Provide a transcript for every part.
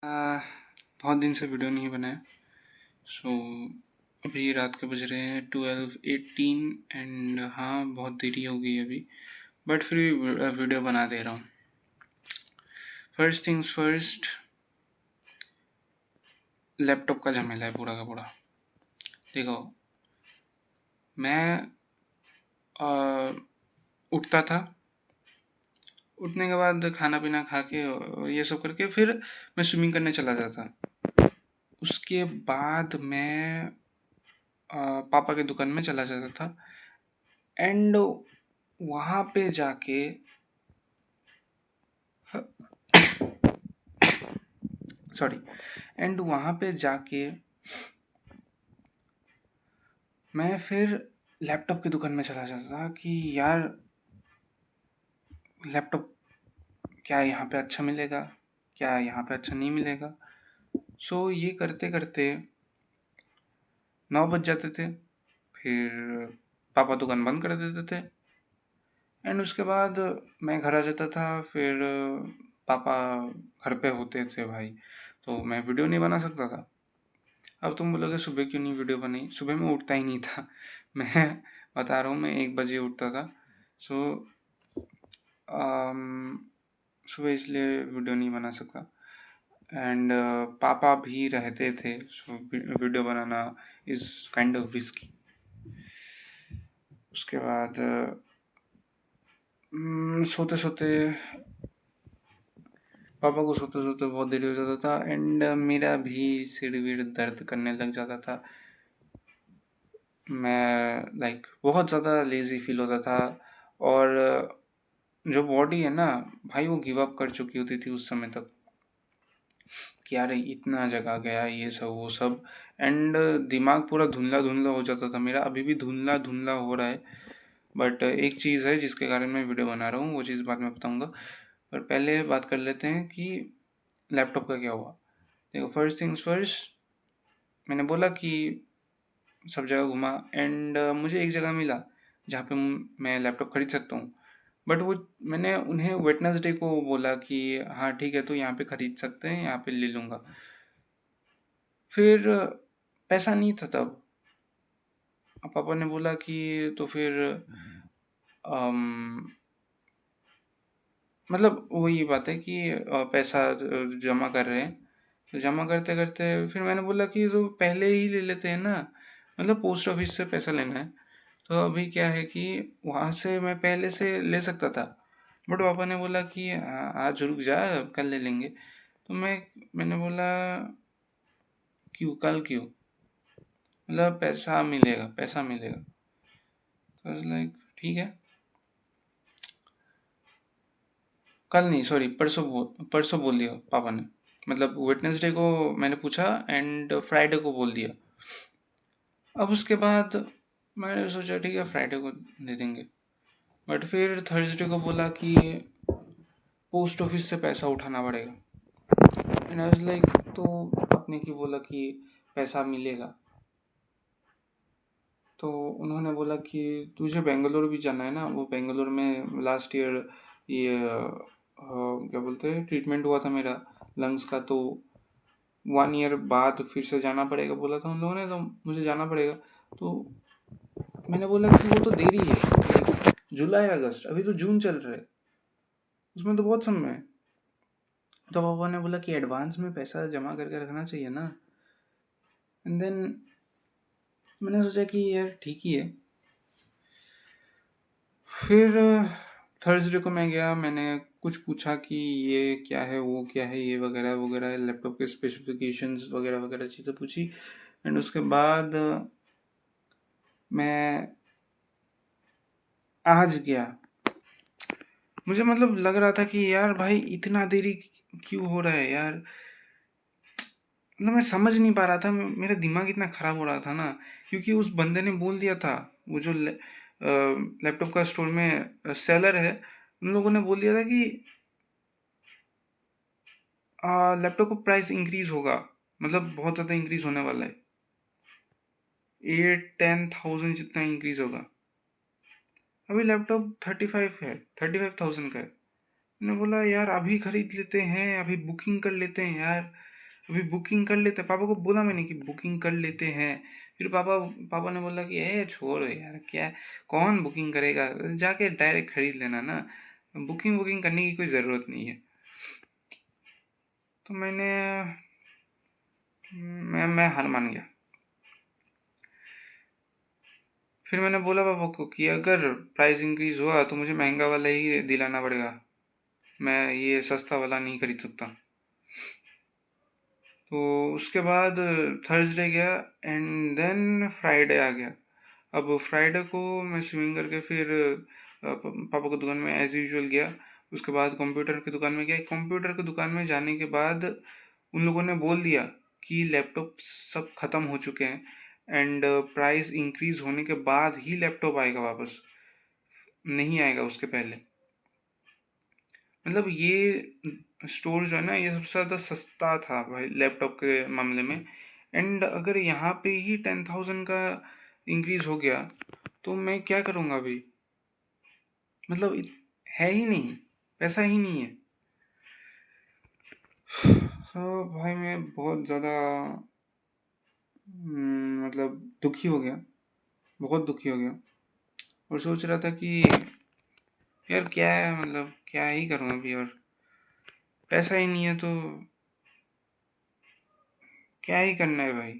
बहुत दिन से वीडियो नहीं बनाया। सो अभी रात के बज रहे हैं 12:18 एंड हाँ, बहुत देरी हो गई अभी, बट फिर भी वीडियो बना दे रहा हूँ। फर्स्ट थिंग्स फर्स्ट, लैपटॉप का झमेला है पूरा का पूरा। देखो, मैं उठता था, उठने के बाद खाना पीना खा के ये सब करके फिर मैं स्विमिंग करने चला जाता। उसके बाद मैं पापा के दुकान में चला जाता था एंड वहाँ पे जाके सॉरी एंड वहाँ पे जाके मैं फिर लैपटॉप की दुकान में चला जाता था कि यार लैपटॉप क्या यहाँ पे अच्छा मिलेगा, क्या यहाँ पे अच्छा नहीं मिलेगा। सो ये करते करते 9 बज जाते थे, फिर पापा दुकान बंद कर देते थे एंड उसके बाद मैं घर आ जाता था। फिर पापा घर पे होते थे भाई, तो मैं वीडियो नहीं बना सकता था। अब तुम बोलोगे सुबह क्यों नहीं वीडियो बनाई? सुबह मैं उठता ही नहीं था। मैं बता रहा हूँ, मैं 1 बजे उठता था। सो सुबह इसलिए वीडियो नहीं बना सका एंड पापा भी रहते थे, so video banana is kind of risky. उसके बाद सोते सोते पापा को सोते सोते बहुत देरी हो जाता था एंड मेरा भी सिर विर दर्द करने लग जाता था। मैं बहुत ज़्यादा लेज़ी फील होता था और जो बॉडी है ना भाई, वो गिव अप कर चुकी होती थी उस समय तक कि यार इतना जगह गया, ये सब वो सब एंड दिमाग पूरा धुंधला धुंधला हो जाता था मेरा। अभी भी धुंधला धुंधला हो रहा है, बट एक चीज़ है जिसके कारण मैं वीडियो बना रहा हूँ, वो चीज़ बाद में बताऊँगा। पर पहले बात कर लेते हैं कि लैपटॉप का क्या हुआ। देखो, फर्स्ट थिंग्स फर्स्ट, मैंने बोला कि सब जगह घुमा एंड मुझे एक जगह मिला जहाँ पे मैं लैपटॉप खरीद सकता हूँ। बट वो मैंने उन्हें वेडनेसडे को बोला कि हाँ ठीक है, तो यहाँ पे खरीद सकते हैं, यहाँ पे ले लूँगा। फिर पैसा नहीं था तब। पापा ने बोला कि तो फिर मतलब वही बात है कि पैसा जमा कर रहे हैं, तो जमा करते करते फिर मैंने बोला कि तो पहले ही ले लेते हैं ना, मतलब पोस्ट ऑफिस से पैसा लेना है तो अभी क्या है कि वहाँ से मैं पहले से ले सकता था। बट पापा ने बोला कि आज रुक जा, कल ले लेंगे। तो मैंने बोला क्यों, कल क्यों? मतलब पैसा मिलेगा, पैसा मिलेगा। तो लाइक ठीक है, कल नहीं, सॉरी परसों बोल दिया पापा ने। मतलब वेडनेसडे को मैंने पूछा एंड फ्राइडे को बोल दिया। अब उसके बाद मैंने सोचा ठीक है फ्राइडे को दे देंगे, बट फिर थर्सडे को बोला कि पोस्ट ऑफिस से पैसा उठाना पड़ेगा एंड आई वाज लाइक, तो आपने क्यों बोला कि पैसा मिलेगा? तो उन्होंने बोला कि तुझे बेंगलोर भी जाना है ना, वो बेंगलोर में लास्ट ईयर ये क्या बोलते हैं ट्रीटमेंट हुआ था मेरा लंग्स का, तो 1 ईयर बाद फिर से जाना पड़ेगा बोला था उन लोगों ने, तो मुझे जाना पड़ेगा। तो मैंने बोला कि वो तो देरी है, जुलाई अगस्त, अभी तो जून चल रहा है, उसमें तो बहुत समय है। तो पापा ने बोला कि एडवांस में पैसा जमा करके रखना चाहिए ना। एंड देन मैंने सोचा कि यार ठीक ही है। फिर थर्सडे को मैं गया, मैंने कुछ पूछा कि ये क्या है, वो क्या है, ये वगैरह वगैरह, लैपटॉप के स्पेसिफिकेशंस वगैरह वगैरह चीज़ें पूछी एंड उसके बाद मैं आज गया। मुझे मतलब लग रहा था कि यार भाई इतना देरी क्यों हो रहा है यार, मतलब मैं समझ नहीं पा रहा था, मेरा दिमाग इतना ख़राब हो रहा था ना, क्योंकि उस बंदे ने बोल दिया था, वो जो लैपटॉप का स्टोर में सेलर है, उन लोगों ने बोल दिया था कि लैपटॉप का प्राइस इंक्रीज होगा, मतलब बहुत ज़्यादा इंक्रीज होने वाला है, 8-10 थाउजेंड जितना इंक्रीज होगा। अभी लैपटॉप 35,000 का है। मैंने बोला यार अभी खरीद लेते हैं, अभी बुकिंग कर लेते हैं यार, अभी बुकिंग कर लेते हैं, पापा को बोला मैंने कि बुकिंग कर लेते हैं। फिर पापा पापा ने बोला कि छोड़ो यार, क्या कौन बुकिंग करेगा, जाके डायरेक्ट खरीद लेना ना, बुकिंग बुकिंग करने की कोई ज़रूरत नहीं है। तो मैं हार मान गया। फिर मैंने बोला पापा को कि अगर प्राइस इंक्रीज़ हुआ तो मुझे महंगा वाला ही दिलाना पड़ेगा, मैं ये सस्ता वाला नहीं खरीद सकता। तो उसके बाद थर्सडे गया एंड देन फ्राइडे आ गया। अब फ्राइडे को मैं स्विमिंग करके फिर पापा की दुकान में एज़ यूजुअल गया। उसके बाद कंप्यूटर की दुकान में गया। कंप्यूटर की दुकान में जाने के बाद उन लोगों ने बोल दिया कि लैपटॉप सब ख़त्म हो चुके हैं एंड प्राइस इंक्रीज़ होने के बाद ही लैपटॉप आएगा वापस, नहीं आएगा उसके पहले। मतलब ये स्टोर जो है ना, ये सबसे ज़्यादा सस्ता था भाई लैपटॉप के मामले में। एंड अगर यहाँ पे ही 10,000 का इंक्रीज़ हो गया तो मैं क्या करूँगा अभी, मतलब है ही नहीं, पैसा ही नहीं है। तो भाई मैं बहुत ज़्यादा मतलब दुखी हो गया, बहुत दुखी हो गया। और सोच रहा था कि यार क्या है, मतलब क्या ही करूँ अभी, और पैसा ही नहीं है तो क्या ही करना है भाई।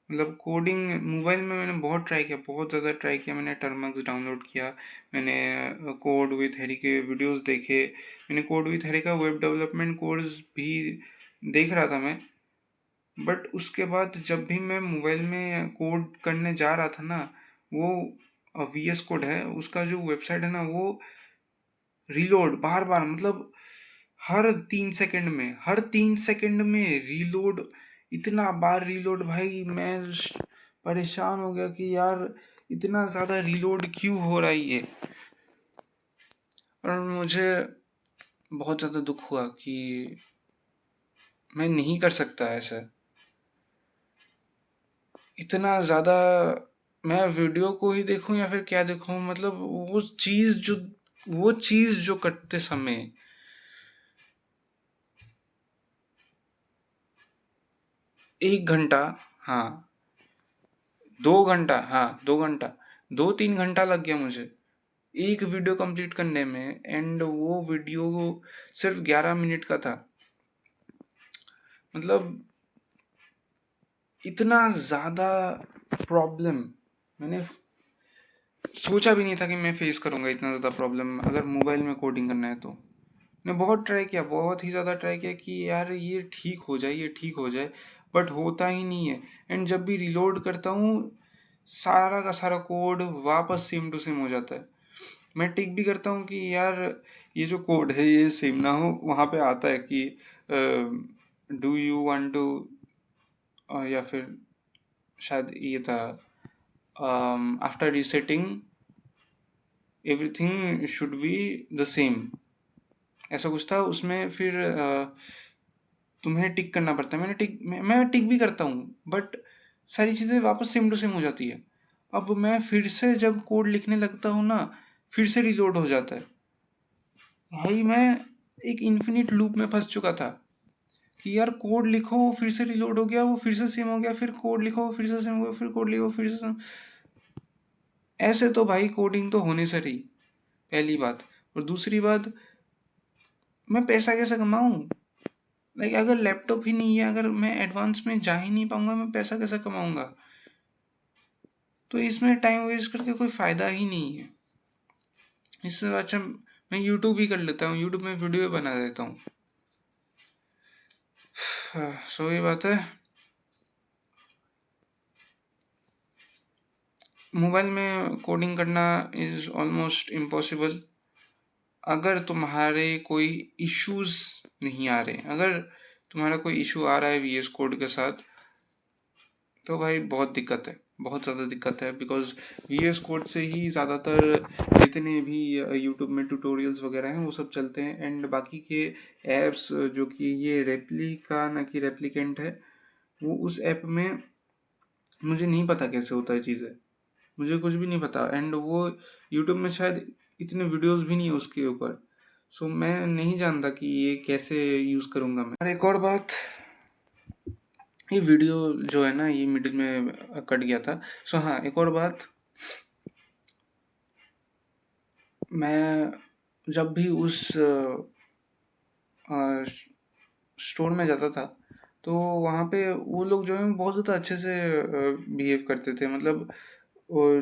मतलब कोडिंग मोबाइल में मैंने बहुत ट्राई किया, बहुत ज़्यादा ट्राई किया। मैंने टर्मक्स डाउनलोड किया, मैंने कोड विथ हैरी के वीडियोस देखे, मैंने कोड विथ हैरी का वेब डेवलपमेंट कोर्स भी देख रहा था मैं। बट उसके बाद जब भी मैं मोबाइल में कोड करने जा रहा था ना, वो VS कोड है उसका जो वेबसाइट है ना, वो रीलोड बार बार, मतलब हर 3 सेकंड में रीलोड, इतना बार रीलोड। भाई मैं परेशान हो गया कि यार इतना ज़्यादा रीलोड क्यों हो रहा है ये। और मुझे बहुत ज़्यादा दुख हुआ कि मैं नहीं कर सकता ऐसा, इतना ज़्यादा। मैं वीडियो को ही देखूं या फिर क्या देखूं, मतलब वो चीज़ जो करते समय 1 घंटा, हाँ 2 घंटा, हाँ 2 घंटा, 2-3 घंटा लग गया मुझे एक वीडियो कंप्लीट करने में। एंड वो वीडियो सिर्फ 11 मिनट का था। मतलब इतना ज़्यादा प्रॉब्लम मैंने सोचा भी नहीं था कि मैं फेस करूँगा, इतना ज़्यादा प्रॉब्लम अगर मोबाइल में कोडिंग करना है तो। मैं बहुत ट्राई किया, बहुत ही ज़्यादा ट्राई किया कि यार ये ठीक हो जाए, ये ठीक हो जाए, बट होता ही नहीं है। एंड जब भी रिलोड करता हूँ, सारा का सारा कोड वापस सेम टू सेम हो जाता है। मैं टिक भी करता हूँ कि यार ये जो कोड है ये सेम ना हो, वहाँ पे आता है कि डू यू वांट टू, या फिर शायद ये था after resetting everything should be the same, ऐसा कुछ था उसमें। फिर तुम्हें टिक करना पड़ता है। मैं टिक भी करता हूँ, बट सारी चीज़ें वापस सेम टू सेम हो जाती है। अब मैं फिर से जब कोड लिखने लगता हूँ ना, फिर से रिलोड हो जाता है। भाई मैं एक इन्फिनिट लूप में फंस चुका था कि यार कोड लिखो, वो फिर से रिलोड हो गया, वो फिर से सेम हो गया, फिर कोड लिखो, वो फिर से सेम हो गया, फिर कोड लिखो, फिर से सेम। ऐसे तो भाई कोडिंग तो होने से रही, पहली बात। और दूसरी बात, मैं पैसा कैसे कमाऊँ? लाइक अगर लैपटॉप ही नहीं है, अगर मैं एडवांस में जा ही नहीं पाऊंगा, मैं पैसा कैसे कमाऊंगा? तो इसमें टाइम वेस्ट करके कोई फ़ायदा ही नहीं है। इससे अच्छा मैं यूट्यूब ही कर लेता हूँ, यूट्यूब में वीडियो बना देता हूँ। सो ये बात है, मोबाइल में कोडिंग करना इज़ ऑलमोस्ट इम्पॉसिबल अगर तुम्हारे कोई इश्यूज नहीं आ रहे। अगर तुम्हारा कोई इशू आ रहा है VS कोड के साथ, तो भाई बहुत दिक्कत है, बहुत ज़्यादा दिक्कत है। बिकॉज VS कोड से ही ज़्यादातर जितने भी यूट्यूब में ट्यूटोरियल्स वगैरह हैं वो सब चलते हैं। एंड बाकी के ऐप्स जो कि ये रेप्लिका ना कि रेप्लिकेंट है, वो उस ऐप में मुझे नहीं पता कैसे होता है चीज़ें, मुझे कुछ भी नहीं पता। एंड वो यूट्यूब में शायद इतने वीडियोस भी नहीं है उसके ऊपर। सो मैं नहीं जानता कि ये कैसे यूज़ करूँगा मैं। और एक और बात, ये वीडियो जो है ना, ये मिडिल में कट गया था। सो हाँ, एक और बात, मैं जब भी उस स्टोर में जाता था, तो वहाँ पे वो लोग जो है बहुत ज़्यादा अच्छे से बिहेव करते थे। मतलब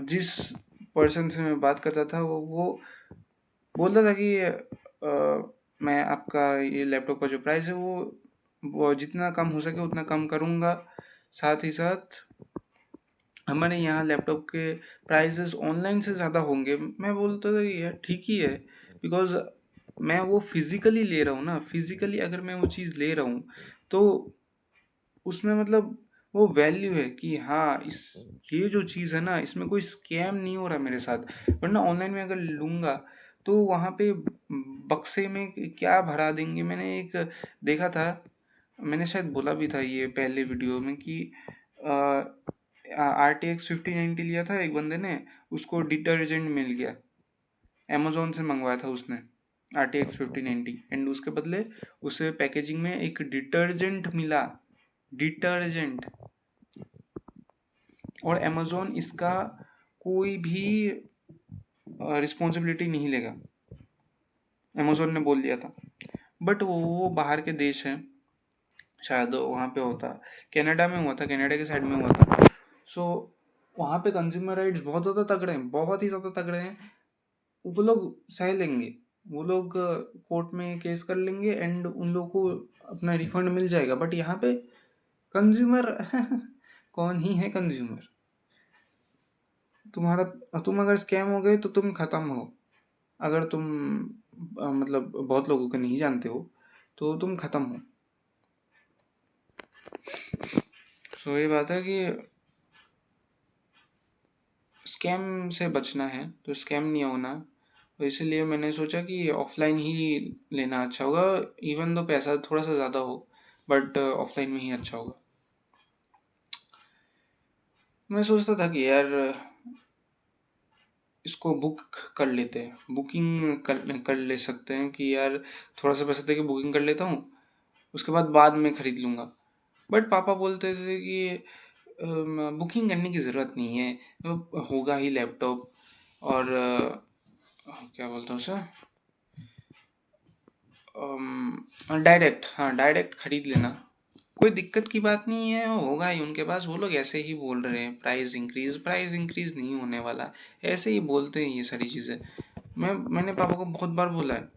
जिस पर्सन से मैं बात करता था, वो बोलता था कि मैं आपका ये लैपटॉप का जो प्राइस है वो जितना कम हो सके उतना कम करूँगा। साथ ही साथ हमारे यहाँ लैपटॉप के प्राइसेस ऑनलाइन से ज़्यादा होंगे। मैं बोलता था कि यार ठीक ही है, बिकॉज़ मैं वो फिज़िकली ले रहा हूँ ना, फिज़िकली अगर मैं वो चीज़ ले रहा हूँ तो उसमें मतलब वो वैल्यू है कि हाँ, इस ये जो चीज़ है ना, इसमें कोई स्कैम नहीं हो रहा मेरे साथ। वरना ऑनलाइन में अगर लूँगा तो वहाँ पे बक्से में क्या भरा देंगे। मैंने एक देखा था, मैंने शायद बोला भी था ये पहले वीडियो में कि RTX 5090 लिया था एक बंदे ने, उसको डिटर्जेंट मिल गया। अमेज़न से मंगवाया था उसने RTX 5090, एंड उसके बदले उसे पैकेजिंग में एक डिटर्जेंट मिला। डिटर्जेंट। और अमेज़न इसका कोई भी रिस्पॉन्सिबिलिटी नहीं लेगा, अमेज़न ने बोल दिया था। बट वो बाहर के देश हैं, शायद वहाँ पे होता, कनाडा में हुआ था, कनाडा के साइड में हुआ था। सो वहाँ पे कंज्यूमर राइट्स बहुत ज़्यादा तगड़े हैं, बहुत ही ज़्यादा तगड़े हैं। वो लोग सह लेंगे, वो लोग कोर्ट में केस कर लेंगे एंड उन लोगों को अपना रिफंड मिल जाएगा। बट यहाँ पे कंज्यूमर कौन ही है कंज्यूमर? तुम अगर स्कैम हो गए तो तुम खत्म हो। अगर तुम मतलब बहुत लोगों को नहीं जानते हो तो तुम खत्म हो। सो ये बात है कि स्कैम से बचना है तो स्कैम नहीं होना, तो इसलिए मैंने सोचा कि ऑफलाइन ही लेना अच्छा होगा। इवन दो पैसा थोड़ा सा ज़्यादा हो, बट ऑफलाइन में ही अच्छा होगा। मैं सोचता था कि यार इसको बुक कर लेते हैं, बुकिंग कर ले सकते हैं कि यार थोड़ा सा पैसा दे के बुकिंग कर लेता हूँ, उसके बाद में खरीद लूँगा। बट पापा बोलते थे कि बुकिंग करने की ज़रूरत नहीं है, होगा ही लैपटॉप। और क्या बोलते हैं उसे, डायरेक्ट, हाँ डायरेक्ट खरीद लेना, कोई दिक्कत की बात नहीं है, होगा ही उनके पास। वो लोग ऐसे ही बोल रहे हैं प्राइस इंक्रीज नहीं होने वाला, ऐसे ही बोलते हैं ये सारी चीज़ें। मैंने पापा को बहुत बार बोला है।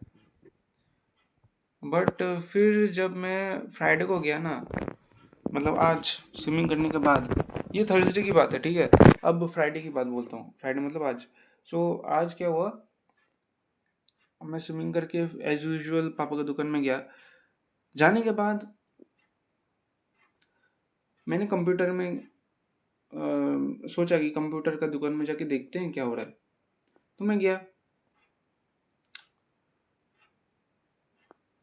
बट फिर जब मैं फ्राइडे को गया ना, मतलब आज स्विमिंग करने के बाद, ये थर्सडे की बात है ठीक है, अब फ्राइडे की बात बोलता हूँ, फ्राइडे मतलब आज। सो आज क्या हुआ, मैं स्विमिंग करके एज यूजुअल पापा की दुकान में गया। जाने के बाद मैंने कंप्यूटर में सोचा कि कंप्यूटर का दुकान में जाके देखते हैं क्या हो रहा है। तो मैं गया।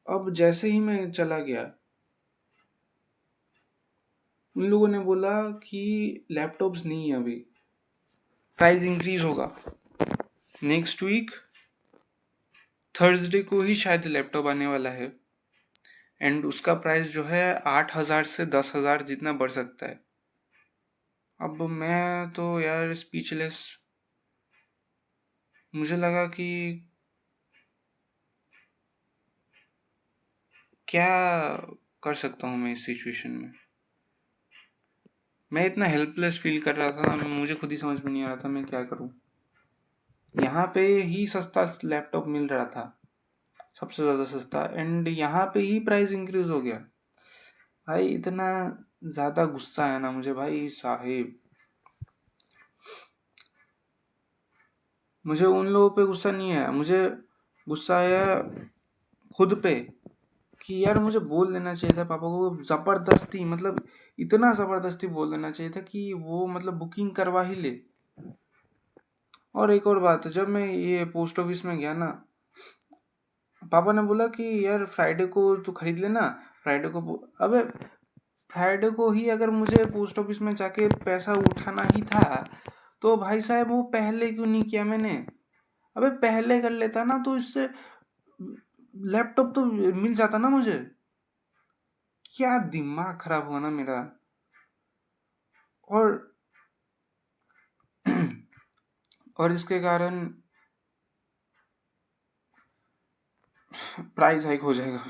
अब जैसे ही मैं चला गया, उन लोगों ने बोला कि लैपटॉप्स नहीं है अभी, प्राइस इंक्रीज होगा नेक्स्ट वीक, थर्सडे को ही शायद लैपटॉप आने वाला है, एंड उसका प्राइस जो है 8,000 से 10,000 जितना बढ़ सकता है। अब मैं तो यार स्पीचलेस, मुझे लगा कि क्या कर सकता हूँ मैं इस सिचुएशन में। मैं इतना हेल्पलेस फील कर रहा था, मुझे खुद ही समझ में नहीं आ रहा था मैं क्या करूँ। यहाँ पे ही सस्ता लैपटॉप मिल रहा था, सबसे ज़्यादा सस्ता, एंड यहाँ पे ही प्राइस इंक्रीज हो गया। भाई इतना ज़्यादा गुस्सा है ना मुझे भाई साहेब। मुझे उन लोगों पे गुस्सा नहीं है, मुझे गुस्सा है खुद पे कि यार मुझे बोल देना चाहिए था पापा को ज़बरदस्ती, मतलब इतना ज़बरदस्ती बोल देना चाहिए था कि वो मतलब बुकिंग करवा ही ले। और एक और बात, जब मैं ये पोस्ट ऑफिस में गया ना, पापा ने बोला कि यार फ्राइडे को तू खरीद लेना, फ्राइडे को अबे फ्राइडे को ही अगर मुझे पोस्ट ऑफिस में जाके पैसा उठाना ही था तो भाई साहब वो पहले क्यों नहीं किया मैंने? अबे पहले कर लेता ना तो इससे लैपटॉप तो मिल जाता ना मुझे। क्या दिमाग खराब हुआ ना मेरा। और और इसके कारण प्राइस हाइक हो जाएगा।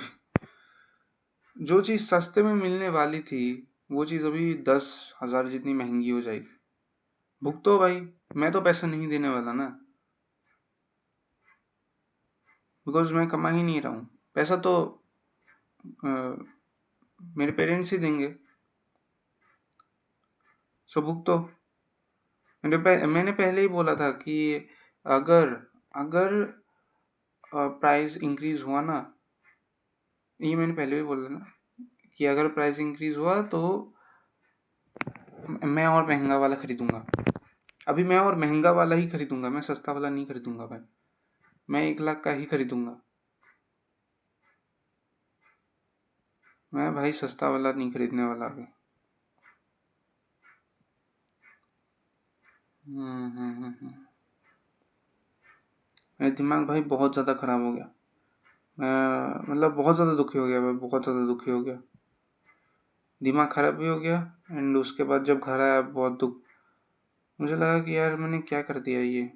जो चीज़ सस्ते में मिलने वाली थी वो चीज़ अभी 10,000 जितनी महंगी हो जाएगी। भुगतो भाई, मैं तो पैसा नहीं देने वाला ना, बिकॉज मैं कमा ही नहीं रहा हूँ। पैसा तो अ, मेरे पेरेंट्स ही देंगे। सो भुगतो। मैंने पहले ही बोला था कि अगर अगर प्राइस इंक्रीज हुआ ना, ये मैंने पहले भी बोला ना, कि अगर प्राइस इंक्रीज हुआ तो मैं और महंगा वाला खरीदूंगा। अभी मैं और महंगा वाला ही खरीदूंगा, मैं सस्ता वाला नहीं खरीदूंगा भाई। मैं 1 लाख का ही खरीदूंगा। मैं भाई सस्ता वाला नहीं खरीदने वाला अभी। मेरा दिमाग भाई बहुत ज़्यादा ख़राब हो गया। मैं मतलब बहुत ज़्यादा दुखी हो गया भाई, बहुत ज़्यादा दुखी हो गया। दिमाग ख़राब भी हो गया एंड उसके बाद जब घर आया बहुत दुख। मुझे लगा कि यार मैंने क्या कर दिया ये।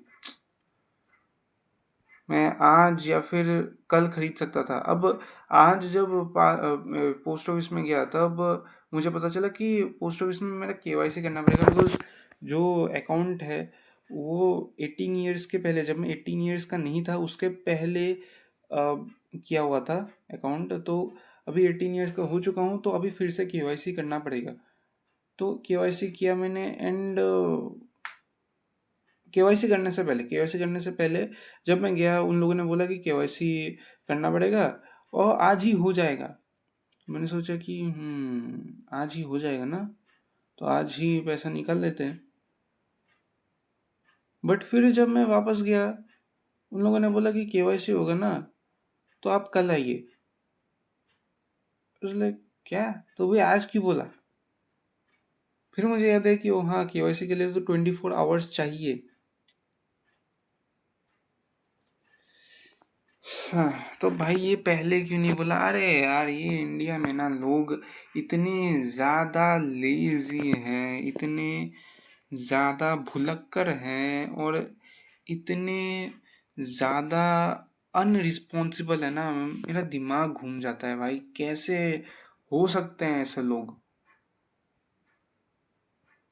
मैं आज या फिर कल खरीद सकता था। अब आज जब पोस्ट ऑफिस में गया तब मुझे पता चला कि पोस्ट ऑफिस में मेरा केवाईसी करना पड़ेगा, बिकॉज जो अकाउंट है वो 18 ईयर्स के पहले, जब मैं 18 ईयर्स का नहीं था उसके पहले किया हुआ था अकाउंट। तो अभी 18 ईयर्स का हो चुका हूँ तो अभी फिर से केवाईसी करना पड़ेगा। तो केवाईसी किया मैंने एंड केवाईसी करने से पहले जब मैं गया उन लोगों ने बोला कि केवाईसी करना पड़ेगा और आज ही हो जाएगा। मैंने सोचा कि आज ही हो जाएगा ना, तो आज ही पैसा निकाल लेते हैं। बट फिर जब मैं वापस गया उन लोगों ने बोला कि केवाईसी होगा ना तो आप कल आइए। उसने क्या, तो भाई आज क्यों बोला? फिर मुझे याद है कि ओ हाँ, केवाईसी के लिए तो 24 आवर्स चाहिए। हाँ, तो भाई ये पहले क्यों नहीं बोला? अरे यार, ये इंडिया में ना लोग इतने ज़्यादा लेजी हैं, इतने ज़्यादा भुलक्कर हैं और इतने ज़्यादा अनरिस्पॉन्सिबल है ना, मेरा दिमाग घूम जाता है भाई। कैसे हो सकते हैं ऐसे लोग?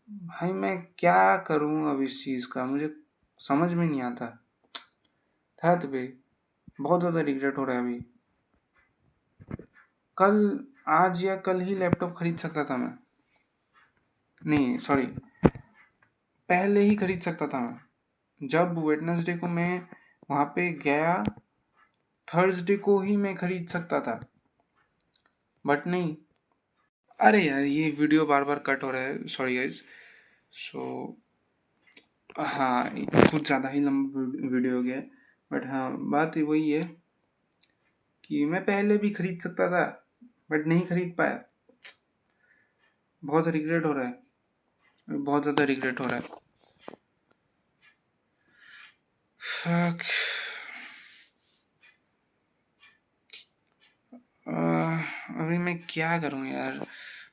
भाई मैं क्या करूं अब इस चीज़ का, मुझे समझ में नहीं आता। था तो भाई बहुत ज़्यादा रिग्रेट हो रहा है अभी। कल, आज या कल ही लैपटॉप खरीद सकता था मैं। नहीं सॉरी, पहले ही खरीद सकता था मैं। जब वेडनेसडे को मैं वहाँ पे गया, थर्सडे को ही मैं खरीद सकता था, बट नहीं। अरे यार, ये वीडियो बार बार कट हो रहा है, सॉरी गाइज। सो हाँ, कुछ ज़्यादा ही लंबा वीडियो हो गया है। बट हाँ, बात ही वही है कि मैं पहले भी खरीद सकता था बट नहीं खरीद पाया। बहुत रिग्रेट हो रहा है, बहुत ज़्यादा रिग्रेट हो रहा है। Fuck. अभी मैं क्या करूं यार?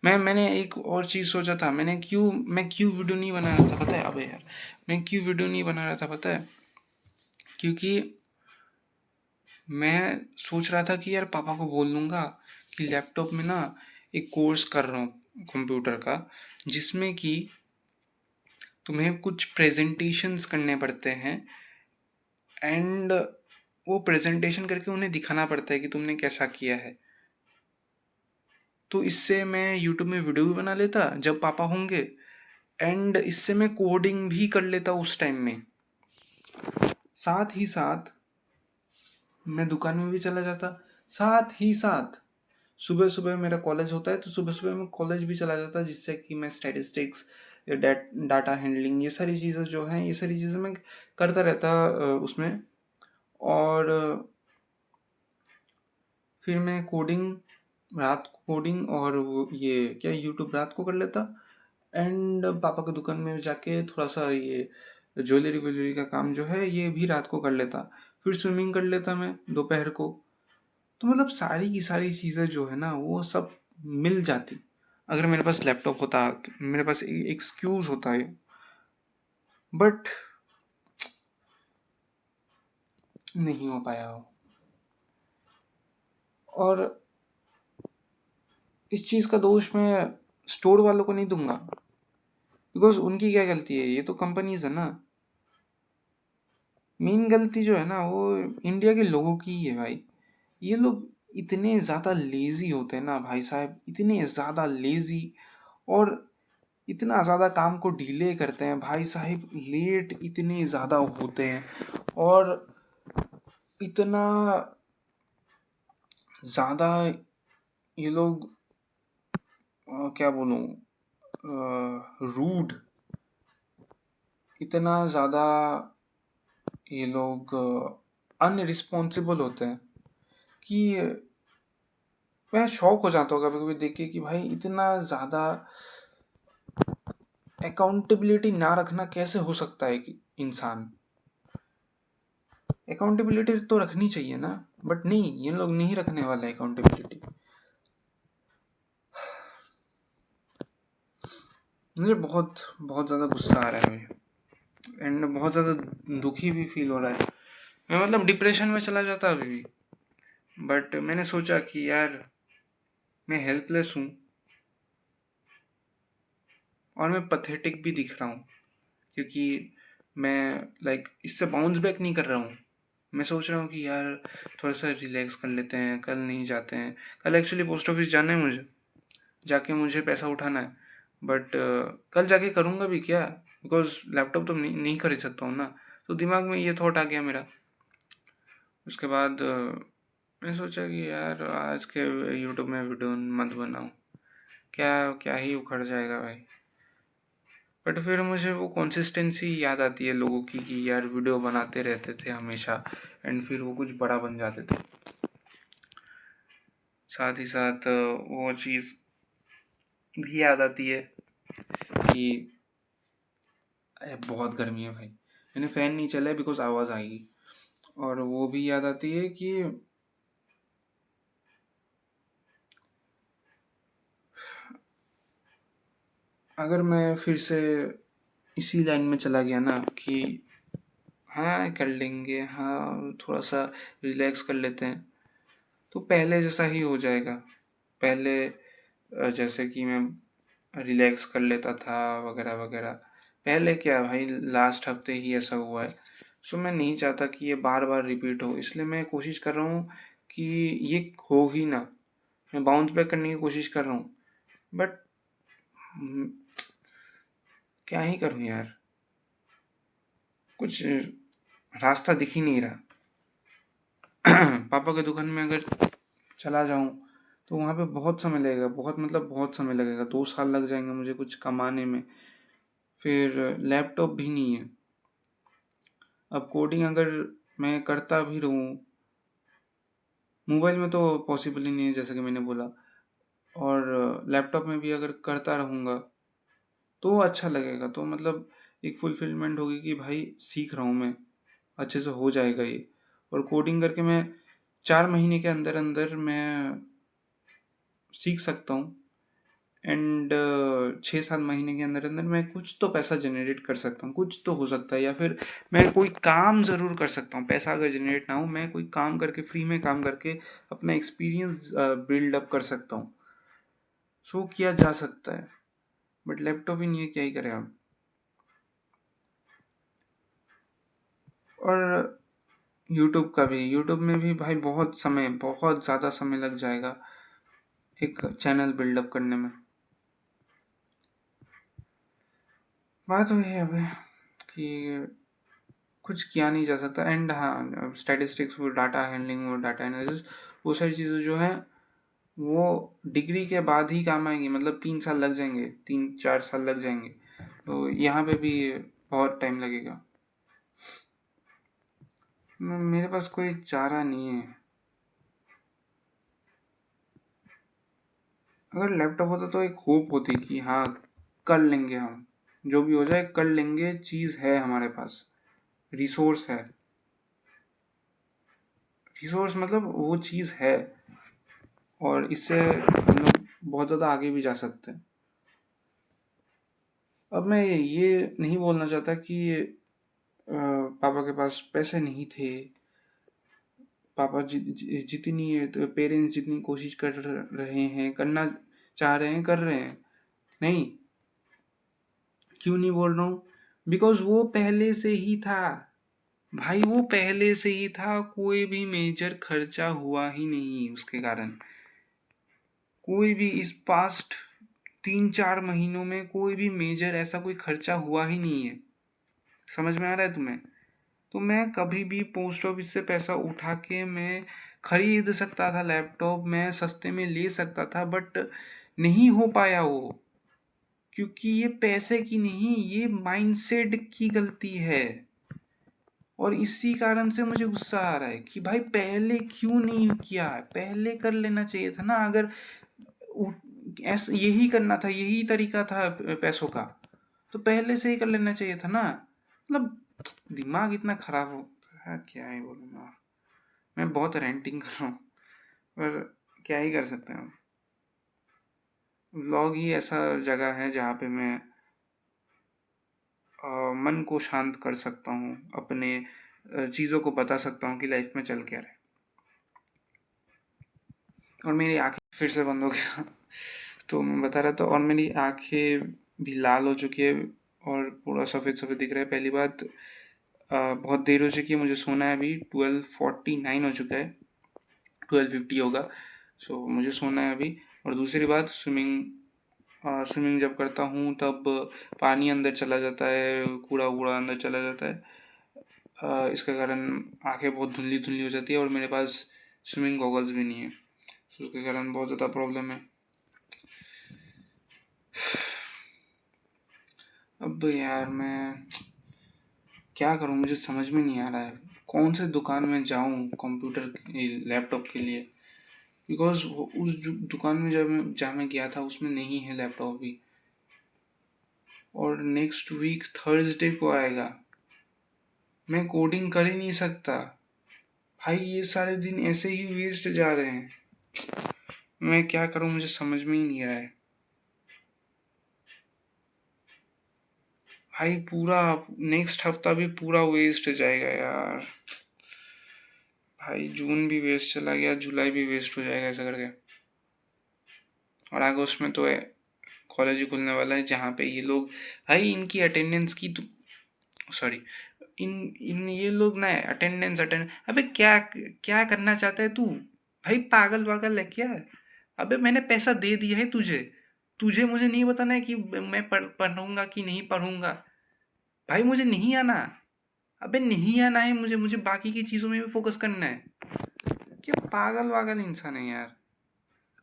मैंने एक और चीज़ सोचा था। मैं क्यों वीडियो नहीं बना रहा था पता है? अबे यार, मैं क्यों वीडियो नहीं बना रहा था पता है? क्योंकि मैं सोच रहा था कि यार पापा को बोल दूंगा कि लैपटॉप में ना एक कोर्स कर रहा हूँ कंप्यूटर का, जिसमें कि तुम्हें कुछ प्रेजेंटेशंस करने पड़ते हैं एंड वो प्रेजेंटेशन करके उन्हें दिखाना पड़ता है कि तुमने कैसा किया है। तो इससे मैं यूट्यूब में वीडियो भी बना लेता जब पापा होंगे, एंड इससे मैं कोडिंग भी कर लेता उस टाइम में। साथ ही साथ मैं दुकान में भी चला जाता। साथ ही साथ सुबह सुबह मेरा कॉलेज होता है तो सुबह सुबह मैं कॉलेज भी चला जाता, जिससे कि मैं स्टैटिस्टिक्स, डाटा हैंडलिंग, ये सारी चीज़ें जो हैं, ये सारी चीज़ें मैं करता रहता उसमें। और फिर मैं कोडिंग और वो ये क्या, यूट्यूब रात को कर लेता एंड पापा की दुकान में जाके थोड़ा सा ये ज्वेलरी व्वेलरी का काम जो है ये भी रात को कर लेता। फिर स्विमिंग कर लेता मैं दोपहर को। तो मतलब सारी की सारी चीज़ें जो है ना वो सब मिल जाती। अगर मेरे पास लैपटॉप होता तो मेरे पास एक्सक्यूज़ होता है, बट नहीं हो पाया हो। और इस चीज़ का दोष मैं स्टोर वालों को नहीं दूंगा, बिकॉज उनकी क्या गलती है, ये तो कंपनीज है ना। मेन गलती जो है ना वो इंडिया के लोगों की ही है भाई। ये लोग इतने ज़्यादा लेज़ी होते हैं ना भाई साहब, इतने ज़्यादा लेज़ी, और इतना ज़्यादा काम को डिले करते हैं भाई साहब, लेट इतने ज़्यादा होते हैं, और इतना ज़्यादा ये लोग क्या बोलूँ, रूड, इतना ज़्यादा ये लोग अनरिस्पॉन्सिबल होते हैं कि मैं शौक हो जाता हूँ कभी कभी देख के कि भाई इतना ज़्यादा अकाउंटेबिलिटी ना रखना कैसे हो सकता है कि इंसान। अकाउंटेबिलिटी तो रखनी चाहिए ना, बट नहीं, ये लोग नहीं रखने वाले अकाउंटेबिलिटी। मुझे बहुत बहुत ज़्यादा गुस्सा आ रहा है भाई, एंड बहुत ज़्यादा दुखी भी फील हो रहा है। मैं मतलब डिप्रेशन में चला जाता अभी भी, बट मैंने सोचा कि यार मैं हेल्पलेस हूँ और मैं पथेटिक भी दिख रहा हूँ, क्योंकि मैं लाइक इससे बाउंस बैक नहीं कर रहा हूँ। मैं सोच रहा हूँ कि यार थोड़ा सा रिलैक्स कर लेते हैं, कल नहीं जाते हैं। कल एक्चुअली पोस्ट ऑफिस जाना है मुझे, जाके मुझे पैसा उठाना है, बट कल जाके करूँगा भी क्या, बिकॉज लैपटॉप तो नहीं खरीद सकता हूँ ना। तो दिमाग में ये थॉट आ गया मेरा। उसके बाद मैंने सोचा कि यार आज के यूट्यूब में वीडियो मत बनाऊँ, क्या क्या ही उखड़ जाएगा भाई। बट फिर मुझे वो कंसिस्टेंसी याद आती है लोगों की कि यार वीडियो बनाते रहते थे हमेशा, एंड फिर वो कुछ बड़ा बन जाते थे। साथ ही साथ वो चीज़ भी याद आती है कि बहुत गर्मी है भाई, मैंने फ़ैन नहीं चला है बिकॉज आवाज़ आएगी। और वो भी याद आती है कि अगर मैं फिर से इसी लाइन में चला गया ना कि हाँ कर लेंगे, हाँ थोड़ा सा रिलैक्स कर लेते हैं, तो पहले जैसा ही हो जाएगा। पहले जैसे कि मैं रिलैक्स कर लेता था वगैरह वगैरह, पहले क्या भाई लास्ट हफ्ते ही ऐसा हुआ है। सो मैं नहीं चाहता कि ये बार बार रिपीट हो, इसलिए मैं कोशिश कर रहा हूँ कि ये हो ही ना। मैं बाउंस बैक करने की कोशिश कर रहा हूँ, बट क्या ही करूँ यार, कुछ रास्ता दिख ही नहीं रहा। पापा के दुकान में अगर चला जाऊँ तो वहाँ पे बहुत समय लगेगा, बहुत मतलब बहुत समय लगेगा, 2 साल लग जाएंगे मुझे कुछ कमाने में। फिर लैपटॉप भी नहीं है। अब कोडिंग अगर मैं करता भी रहूँ, मोबाइल में तो पॉसिबल ही नहीं है जैसे कि मैंने बोला, और लैपटॉप में भी अगर करता रहूँगा तो अच्छा लगेगा। तो मतलब एक फुलफिलमेंट होगी कि भाई सीख रहा हूँ मैं, अच्छे से हो जाएगा ये। और कोडिंग करके मैं 4 महीने के अंदर अंदर मैं सीख सकता हूँ, एंड 6-7 महीने के अंदर अंदर मैं कुछ तो पैसा जनरेट कर सकता हूँ, कुछ तो हो सकता है। या फिर मैं कोई काम ज़रूर कर सकता हूँ, पैसा अगर जनरेट ना हो मैं कोई काम करके, फ्री में काम करके अपना एक्सपीरियंस बिल्डअप कर सकता हूँ। सो किया जा सकता है, बट लैपटॉप ही नहीं है, क्या ही करें हम। और यूट्यूब का भी, यूट्यूब में भी भाई बहुत समय, बहुत ज़्यादा समय लग जाएगा एक चैनल बिल्डअप करने में। बात वही है अभी कि कुछ किया नहीं जा सकता। एंड हाँ, स्टैटिस्टिक्स, वो डाटा हैंडलिंग, वो डाटा एनालिसिस, वो सारी चीज़ें जो हैं वो डिग्री के बाद ही काम आएंगी। मतलब 3 साल लग जाएंगे, 3-4 साल लग जाएंगे, तो यहाँ पे भी बहुत टाइम लगेगा। मेरे पास कोई चारा नहीं है। अगर लैपटॉप होता तो एक होप होती कि हाँ कर लेंगे, हम जो भी हो जाए कर लेंगे, चीज़ है हमारे पास, रिसोर्स है। रिसोर्स मतलब वो चीज़ है, और इससे हम लोग बहुत ज़्यादा आगे भी जा सकते हैं। अब मैं ये नहीं बोलना चाहता कि पापा के पास पैसे नहीं थे। पापा जितनी तो पेरेंट्स जितनी कोशिश कर रहे हैं, करना चाह रहे हैं, कर रहे हैं। नहीं, क्यों नहीं बोल रहा हूँ? बिकॉज वो पहले से ही था भाई, वो पहले से ही था। कोई भी मेजर खर्चा हुआ ही नहीं उसके कारण। कोई भी इस पास्ट 3-4 महीनों में कोई भी मेजर ऐसा कोई खर्चा हुआ ही नहीं है। समझ में आ रहा है तुम्हें? तो मैं कभी भी पोस्ट ऑफिस से पैसा उठा के मैं खरीद सकता था लैपटॉप, मैं सस्ते में ले सकता था, बट नहीं हो पाया वो। क्योंकि ये पैसे की नहीं, ये माइंडसेट की गलती है। और इसी कारण से मुझे गुस्सा आ रहा है कि भाई पहले क्यों नहीं किया? पहले कर लेना चाहिए था ना। अगर ऐसा यही करना था, यही तरीका था पैसों का, तो पहले से ही कर लेना चाहिए था ना। मतलब दिमाग इतना खराब हो गया, क्या ही बोलूँ मैं बहुत रेंटिंग कर रहा हूँ, पर क्या ही कर सकते हैं हम। व्लॉग ही ऐसा जगह है जहाँ पे मैं मन को शांत कर सकता हूँ, अपने चीज़ों को बता सकता हूँ कि लाइफ में चल क्या रहा है। और मेरी आंखें फिर से बंद हो गया तो मैं बता रहा था, और मेरी आंखें भी लाल हो चुकी है और पूरा सफ़ेद सफ़ेद दिख रहा है। पहली बात, बहुत देर हो चुकी है, मुझे सोना है। अभी 12:49 हो चुका है, 12:50 होगा। सो मुझे सोना है अभी। और दूसरी बात, स्विमिंग जब करता हूँ तब पानी अंदर चला जाता है, कूड़ा वूड़ा अंदर चला जाता है। इसके कारण आंखें बहुत धुंधली धुंधली हो जाती है, और मेरे पास स्विमिंग गॉगल्स भी नहीं है, तो उसके कारण बहुत ज़्यादा प्रॉब्लम है। अब यार मैं क्या करूँ, मुझे समझ में नहीं आ रहा है कौन से दुकान में जाऊँ कंप्यूटर लैपटॉप के लिए। बिकॉज उस दुकान में जहाँ मैं गया था उसमें नहीं है लैपटॉप भी, और नेक्स्ट वीक थर्सडे को आएगा। मैं कोडिंग कर ही नहीं सकता भाई, ये सारे दिन ऐसे ही वेस्ट जा रहे हैं। मैं क्या करूं, मुझे समझ में ही नहीं आ रहा है भाई। पूरा नेक्स्ट हफ्ता भी पूरा वेस्ट जाएगा यार। भाई जून भी वेस्ट चला गया, जुलाई भी वेस्ट हो जाएगा ऐसा करके। और अगस्त में तो कॉलेज ही खुलने वाला है, जहाँ पे ये लोग भाई इनकी अटेंडेंस की तो सॉरी, इन इन ये लोग ना अटेंड अबे क्या क्या करना चाहता है तू? भाई पागल वागल है क्या? अबे मैंने पैसा दे दिया है तुझे, तुझे मुझे नहीं बताना है कि मैं पढ़ूंगा कि नहीं पढ़ूंगा। भाई मुझे नहीं आना। अबे नहीं आना है मुझे, मुझे बाकी की चीज़ों में भी फोकस करना है। क्या पागल वागल इंसान है यार।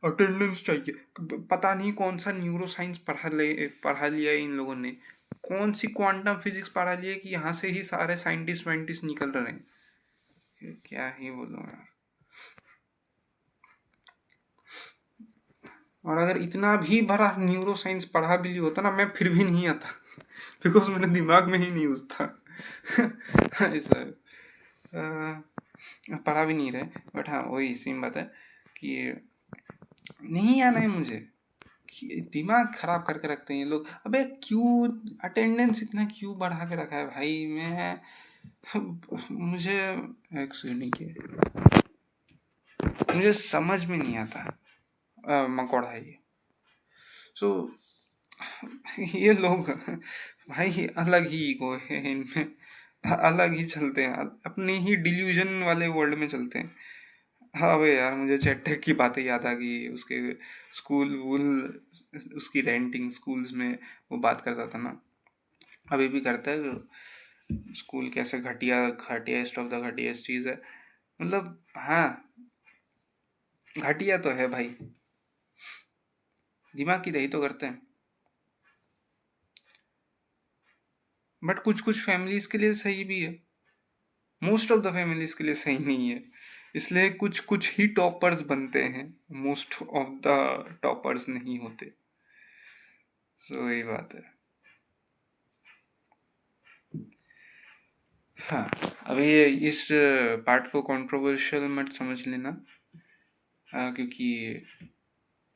अटेंडेंस चाहिए, पता नहीं कौन सा न्यूरो साइंस पढ़ा लिया है इन लोगों ने। कौन सी क्वांटम फिजिक्स पढ़ा लिया है कि यहाँ से ही सारे साइंटिस्ट वाइंटिस्ट निकल रहे हैं। क्या ही बोलूँ यार। और अगर इतना भी बड़ा न्यूरो साइंस पढ़ा भी लिया होता ना, मैं फिर भी नहीं आता बिकॉज मेरे दिमाग में ही नहीं घुसता ऐसा पढ़ा भी नहीं रहे। बट हाँ वही सेम बात है कि नहीं आना है मुझे। दिमाग खराब करके रखते हैं ये लोग। अबे क्यों अटेंडेंस इतना क्यों बढ़ा के रखा है भाई? मैं मुझे एक सेकंड की मुझे समझ में नहीं आता। मकौड़ा है ये। सो ये लोग भाई अलग ही ईगो है इनमें, अलग ही चलते हैं, अपने ही डिल्यूजन वाले वर्ल्ड में चलते हैं। हाँ भाई यार, मुझे चैटेक की बातें याद आ गई, उसके स्कूल वूल, उसकी रेंटिंग स्कूल्स में वो बात करता था ना, अभी भी करता है। स्कूल कैसे घटिया घटिया ऑफ द घटिया चीज़ है। मतलब हाँ, घटिया तो है भाई, दिमाग की दही तो करते हैं। बट कुछ कुछ फैमिलीज के लिए सही भी है, मोस्ट ऑफ द फैमिलीज के लिए सही नहीं है। इसलिए कुछ कुछ ही टॉपर्स बनते हैं, मोस्ट ऑफ द टॉपर्स नहीं होते। सो यही बात है। हाँ, अभी इस पार्ट को कंट्रोवर्शियल मत समझ लेना, क्योंकि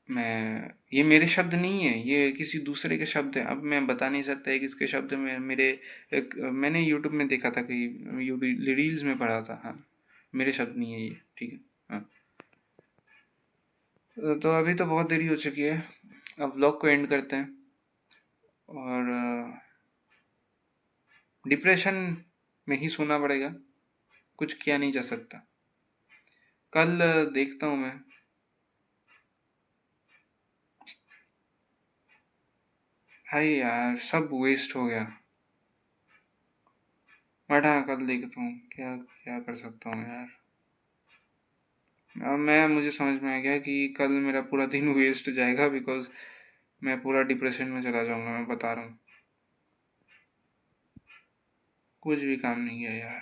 ये मेरे शब्द नहीं है, ये किसी दूसरे के शब्द हैं। अब मैं बता नहीं सकता है किसके शब्द में मेरे मैंने यूट्यूब में देखा था, कहीं यूट्यूब रील्स में पढ़ा था। हाँ, मेरे शब्द नहीं है ये, ठीक है। हाँ, तो अभी तो बहुत देरी हो चुकी है, अब व्लॉग को एंड करते हैं। और डिप्रेशन में ही सोना पड़ेगा, कुछ किया नहीं जा सकता। कल देखता हूँ मैं। हाय यार, सब वेस्ट हो गया। बट हाँ, कल देखता हूँ क्या क्या कर सकता हूँ यार। अब मुझे समझ में आ गया कि कल मेरा पूरा दिन वेस्ट जाएगा, बिकॉज मैं पूरा डिप्रेशन में चला जाऊंगा, मैं बता रहा हूँ। कुछ भी काम नहीं किया यार,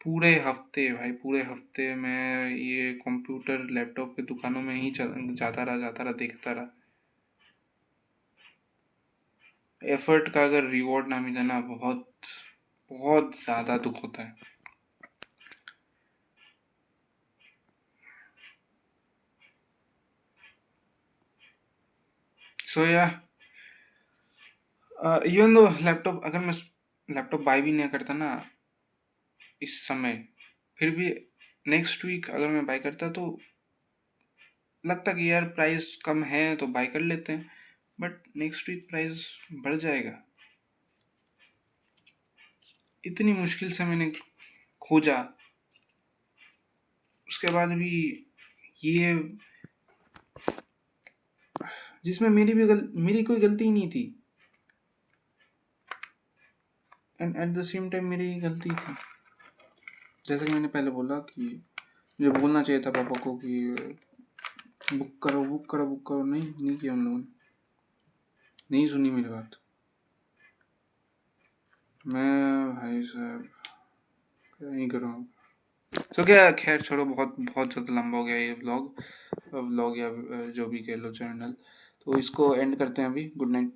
पूरे हफ्ते भाई, पूरे हफ्ते मैं ये कंप्यूटर लैपटॉप के दुकानों में ही जाता रहा देखता रहा। एफर्ट का अगर रिवॉर्ड ना मिले ना, बहुत बहुत ज़्यादा दुख होता है। सो या इवन दो लैपटॉप, अगर मैं लैपटॉप बाय भी नहीं करता ना इस समय, फिर भी नेक्स्ट वीक अगर मैं बाय करता तो लगता कि यार प्राइस कम है तो बाय कर लेते हैं। बट नेक्स्ट वीक प्राइस बढ़ जाएगा। इतनी मुश्किल से मैंने खोजा, उसके बाद भी ये, जिसमें मेरी कोई गलती ही नहीं थी, and at the same time मेरी ही गलती थी। जैसे कि मैंने पहले बोला कि मुझे बोलना चाहिए था पापा को कि बुक करो बुक करो बुक करो, नहीं किया उन लोगों ने, नहीं सुनी मेरी बात। मैं भाई साहब क्या ही करूँ। तो क्या, खैर छोड़ो, बहुत बहुत ज़्यादा लंबा हो गया ये व्लॉग, व्लॉग या जो भी कह लो चैनल। तो इसको एंड करते हैं अभी। Good night.